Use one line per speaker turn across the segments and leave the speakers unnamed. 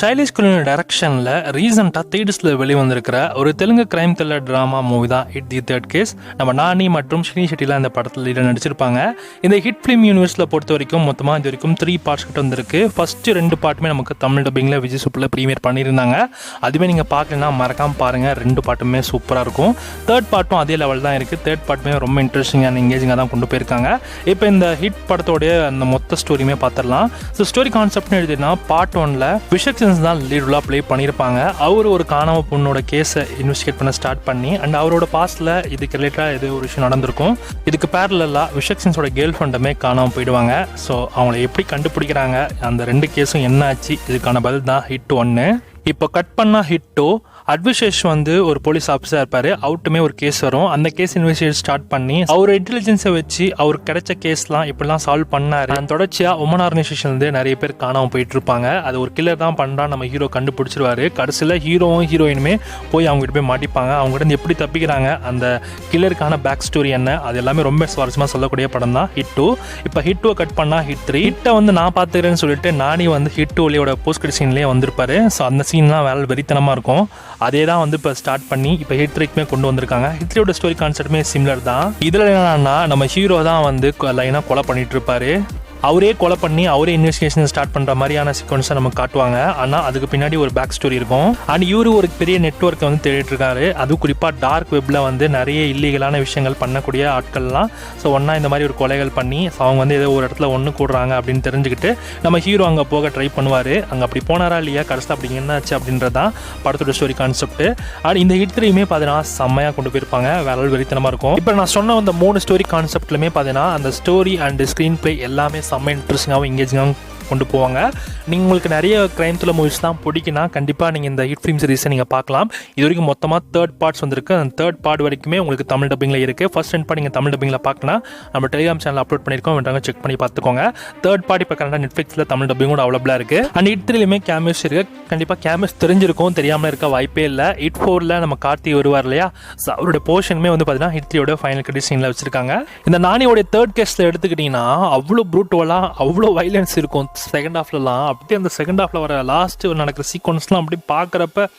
ஷைலேஷ் குலினோட டைரக்ஷனில் ரீசெண்டாக தேட்டர்ஸில் வெளிவந்திருக்கிற ஒரு Telugu crime thriller drama movie தான் ஹிட் தி தேர்ட் கேஸ். நம்ம நானி மற்றும் ஸ்ரீனி ஷெட்டிலாம் இந்த படத்தில் லீடர் நடிச்சிருப்பாங்க. இந்த ஹிட் ஃபிலிம் யூனிவர்ஸில் பொறுத்த வரைக்கும் மொத்தமாக இது வரைக்கும் 3 பார்ட்ஸ் கிட்ட வந்திருக்கு. ஃபஸ்ட்டு 2 பார்ட்டுமே நமக்கு தமிழ் டப்பிங்கில் விஜய் சூப்பரில் ப்ரீமியர் பண்ணியிருந்தாங்க. அதுவே நீங்கள் பார்க்கலன்னா மறக்காமல் பாருங்கள், 2 பார்ட்டுமே சூப்பராக இருக்கும். தேர்ட் பார்ட்டும் அதே லெவல் தான் இருக்குது. தேர்ட் பார்ட்டுமே ரொம்ப இன்ட்ரெஸ்டிங்காக எங்கேஜிங்காக தான் கொண்டு போயிருக்காங்க. இப்போ இந்த ஹிட் படத்தோடைய அந்த மொத்த ஸ்டோரியுமே பார்த்துடலாம். ஸோ ஸ்டோரி கான்செப்ட்னு எழுதினா பார்ட் 1ல் விஷக்சன்ஸ் தான் லீட் ரோலாக ப்ளே பண்ணியிருப்பாங்க. அவர் ஒரு காணாம பொண்ணோட கேஸை இன்வெஸ்டிகேட் பண்ண ஸ்டார்ட் பண்ணி அண்ட் அவரோட பாஸ்டில் இதுக்கு ரிலேட்டடாக ஏதோ ஒரு விஷயம் நடந்திருக்கும். இதுக்கு பேரலாக விஷக்சன்ஸோட கேர்ள் ஃப்ரெண்டுமே காணாமல் போயிடுவாங்க. ஸோ அவங்கள எப்படி கண்டுபிடிக்கிறாங்க, அந்த 2 கேஸும் என்ன ஆச்சு, இதுக்கான பதில் தான் ஹிட் 1. இப்போ கட் பண்ணால் ஹிட் 2. அட்விசேஷ் வந்து ஒரு போலீஸ் ஆஃபீஸராக இருப்பார். அவர்ட்டுமே ஒரு கேஸ் வரும். அந்த கேஸ் இன்வெஸ்டிகேட் ஸ்டார்ட் பண்ணி அவர் இன்டெலிஜென்ஸை வச்சு அவர் கிடைச்ச கேஸ்லாம் இப்படிலாம் சால்வ் பண்ணார். தொடர்ச்சியாக உமன் ஆர்கனைசேஷன்லேருந்து நிறைய பேர் காணாமல் போயிட்டு இருப்பாங்க. அது ஒரு கில்லர் தான் பண்ணுறான், நம்ம ஹீரோ கண்டுபிடிச்சிருவாரு. கடைசியில் ஹீரோவும் ஹீரோயினுமே போய் அவங்ககிட்ட போய் மாட்டிப்பாங்க. அவங்ககிட்ட எப்படி தப்பிக்கிறாங்க, அந்த கில்லருக்கான பேக் ஸ்டோரி என்ன, அது எல்லாமே ரொம்ப சுவாரஸ்யமாக சொல்லக்கூடிய படம் தான் ஹிட் 2. இப்போ ஹிட் 2 கட் பண்ணால் ஹிட் 3. ஹிட்டை வந்து நான் பார்த்துக்கிறேன்னு சொல்லிட்டு நானி வந்து ஹிட் 2 போஸ்ட் கிரெடிட் சீன்லேயே வந்திருப்பாரு. ஸோ அந்த சீன்லாம் வேலை வெறித்தனமாக இருக்கும். அதே தான் வந்து இப்போ ஸ்டார்ட் பண்ணி இப்போ ஹிட் 3க்குமே கொண்டு வந்திருக்காங்க. ஹிட் 3யோட ஸ்டோரி கான்செப்ட்டுமே சிமிலர் தான். இதில் என்னன்னா நம்ம ஹீரோ தான் வந்து லைனாக கொலை பண்ணிட்டு இருப்பாரு. அவரே கொலை பண்ணி அவரே இன்வெஸ்டிகேஷன் ஸ்டார்ட் பண்ணுற மாதிரியான சீக்வன்ஸை நமக்கு காட்டுவாங்க. ஆனால் அதுக்கு பின்னாடி ஒரு பேக் ஸ்டோரி இருக்கும். அண்ட் இவரு ஒரு பெரிய நெட்வொர்க்கை வந்து தேடிட்டு இருக்காரு. அதுவும் குறிப்பாக டார்க் வெப்பில் வந்து நிறைய இல்லீகலான விஷயங்கள் பண்ணக்கூடிய ஆட்கள்லாம் ஸோ ஒன்றா இந்த மாதிரி ஒரு கொலைகள் பண்ணி அவங்க வந்து ஏதோ ஒரு இடத்துல ஒன்று கூடுறாங்க அப்படின்னு தெரிஞ்சுக்கிட்டு நம்ம ஹீரோ அங்கே போக ட்ரை பண்ணுவார். அங்கே அப்படி போனாரா இல்லையா, கடைசியில் அப்படி என்னாச்சு அப்படின்றதான் படத்தோட ஸ்டோரி கான்செப்ட். அண்ட் இந்த ஹிட் 3யுமே பார்த்தீங்கன்னா செம்மையாக கொண்டு போயிருப்பாங்க, வேற வெறித்தனமாக இருக்கும். இப்போ நான் சொன்ன அந்த 3 ஸ்டோரி கான்செப்ட்லுமே பார்த்தீங்கன்னா அந்த ஸ்டோரி அண்ட் ஸ்க்ரீன் பிளே எல்லாமே செம்ம இன்ட்ரெஸ்டிங்காகவும் எங்கேஜிங்காகவும் கொண்டு போவாங்க. நீங்கள் உங்களுக்கு நிறைய கிரைம் த்ரில்லர் மூவிஸ் தான் பிடிக்குன்னா கண்டிப்பாக நீங்கள் இந்த ஹிட் ஃபிலிம் சீரிஸை நீங்கள் பார்க்கலாம். இது வரைக்கும் மொத்தமாக 3 பார்ட்ஸ் வந்திருக்கு. அந்த 3 பார்ட் வரைக்குமே உங்களுக்கு தமிழ் டப்பிங்கில் இருக்குது. ஃபர்ஸ்ட் 2 பார்ட் நீங்கள் தமிழ் டப்பிங்கில் பார்க்கலாம். நம்ம டெலிகிராம் சேனல் அப்லோட் பண்ணியிருக்கோம், வேண்டாங்க செக் பண்ணி பார்த்துக்கோங்க. 3 பார்ட் இப்போ கரெக்டாக நெட்ஃப்ளிக்ஸில் தமிழ் டப்பிங் கூட அவைலபிளாக இருக்குது. அண்ட் ஹிட் 3லையுமே கேமியோஸ் இருக்குது. கண்டிப்பாக கேமியோஸ் தெரிஞ்சிருக்கும், தெரியாமல் இருக்க வாய்ப்பே இல்லை. ஹிட் 4ல் நம்ம கார்த்தி வருவார் இல்லையா, ஸோ அவருடைய போர்ஷனுமே வந்து பார்த்தீங்கன்னா ஹிட் 3யோட ஃபைனல் கிரெடிட் சீனில் வச்சிருக்காங்க. இந்த நானியோடைய 3rd கேஸில் எடுத்துக்கிட்டிங்கன்னா அவ்வளோ ப்ரூட்டுவலாக அவ்வளோ வைலன்ஸ் இருக்கும். செகண்ட் ஹாஃப்லலாம் அப்படியே அந்த செகண்ட் ஹாஃப்ல வர லாஸ்ட் நடக்கிற சீக்வன்ஸ்லாம் அப்படி பார்க்குறப்ப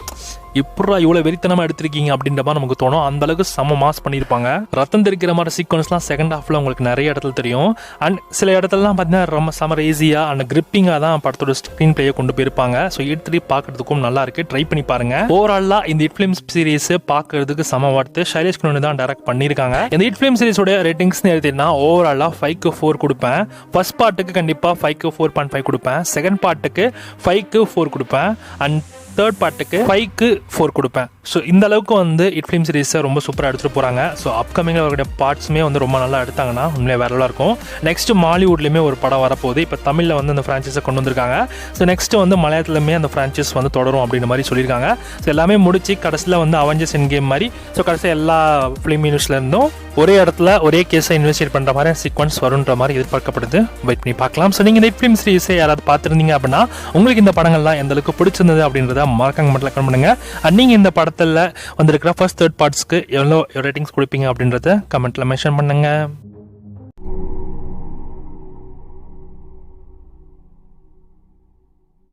எப்படா இவ்வளோ வெறித்தனமாக எடுத்திருக்கீங்க அப்படின்ற மாதிரி நமக்கு தோணும். அந்த அளவுக்கு செம்ம மாஸ் பண்ணியிருப்பாங்க. ரத்தம் தெரிக்கிற மாதிரி சீக்வன்ஸ்லாம் செகண்ட் ஹாஃப்ல உங்களுக்கு நிறைய இடத்துல தெரியும். அண்ட் சில இடத்துலலாம் பார்த்தீங்கன்னா ரொம்ப செம ஈஸியாக அண்ட் கிரிப்பிங்காக தான் படத்தோட ஸ்க்ரீன் பிளேயை கொண்டு போயிருப்பாங்க. ஸோ ஹிட் 3 பார்க்கறதுக்கும் நல்லா இருக்கு, ட்ரை பண்ணி பாருங்க. ஓவராலாக இந்த ஹிட் ஃபிலிம் சீரிஸ் பார்க்கறதுக்கு செம வார்த்து ஷைலேஷ் குலினி தான் டைரக்ட் பண்ணியிருக்காங்க. இந்த ஹிட் ஃபிலிம் சீரிஸோட ரேட்டிங்ஸ்னு எடுத்தீங்கன்னா ஓவராலாக 5க்கு 4 கொடுப்பேன். ஃபர்ஸ்ட் பார்ட்டுக்கு கண்டிப்பாக 5க்கு 4.5 கொடுப்பேன். செகண்ட் பார்ட்டுக்கு 5க்கு 4 கொடுப்பேன். அண்ட் தேர்ட் பார்ட்டுக்கு 5க்கு 4 கொடுப்பேன். ஸோ இந்த அளவுக்கு வந்து ஹிட் ஃபிலிம் சீரிஸை ரொம்ப சூப்பராக எடுத்துகிட்டு போகிறாங்க. ஸோ அப்கமிங்கில் அவருடைய பார்ட்ஸுமே வந்து ரொம்ப நல்லா எடுத்தாங்கன்னா உண்மையாக வேறலாம் இருக்கும். நெக்ஸ்ட் மாலிவுட்லேயுமே ஒரு படம் வரப்போகுது. இப்போ தமிழில் வந்து அந்த ஃப்ரான்ச்சைஸை கொண்டு வந்திருக்காங்க. ஸோ நெக்ஸ்ட் வந்து மலையாளத்துலையுமே அந்த ஃப்ரான்ச்சைஸ் வந்து தொடரும் அப்படின்ற மாதிரி சொல்லியிருக்காங்க. ஸோ எல்லாமே முடிச்சு கடைசியில் வந்து அவெஞ்சர்ஸ் எண்ட் கேம் மாதிரி ஸோ கடைசியாக எல்லா ஃபிலிம் யூனிவர்ஸ்லேருந்தும் ஒரே இடத்துல ஒரே கேஸை இன்வெஸ்டிகேட் பண்ணுற மாதிரி சீக்வன்ஸ் வருன்ற மாதிரி எதிர்பார்க்கப்படுது. வெயிட் பண்ணி பார்க்கலாம். ஸோ நீங்கள் இந்த ஹிட் ஃபிலிம் சீரிஸை யாராவது பார்த்துருந்தீங்க அப்படின்னா உங்களுக்கு இந்த படங்கள்லாம் எந்த அளவுக்கு பிடிச்சிருந்தது அப்படின்றத மறக்காம மட்டும் கமெண்ட் பண்ணுங்க. அண்ட் நீங்கள் இந்த படத்தில் வந்திருக்கிற ஃபர்ஸ்ட் 3 பார்ட்ஸ்க்கு எவ்வளோ ரேட்டிங்ஸ் கொடுப்பீங்க அப்படின்றத கமெண்ட்டில் மென்ஷன் பண்ணுங்க.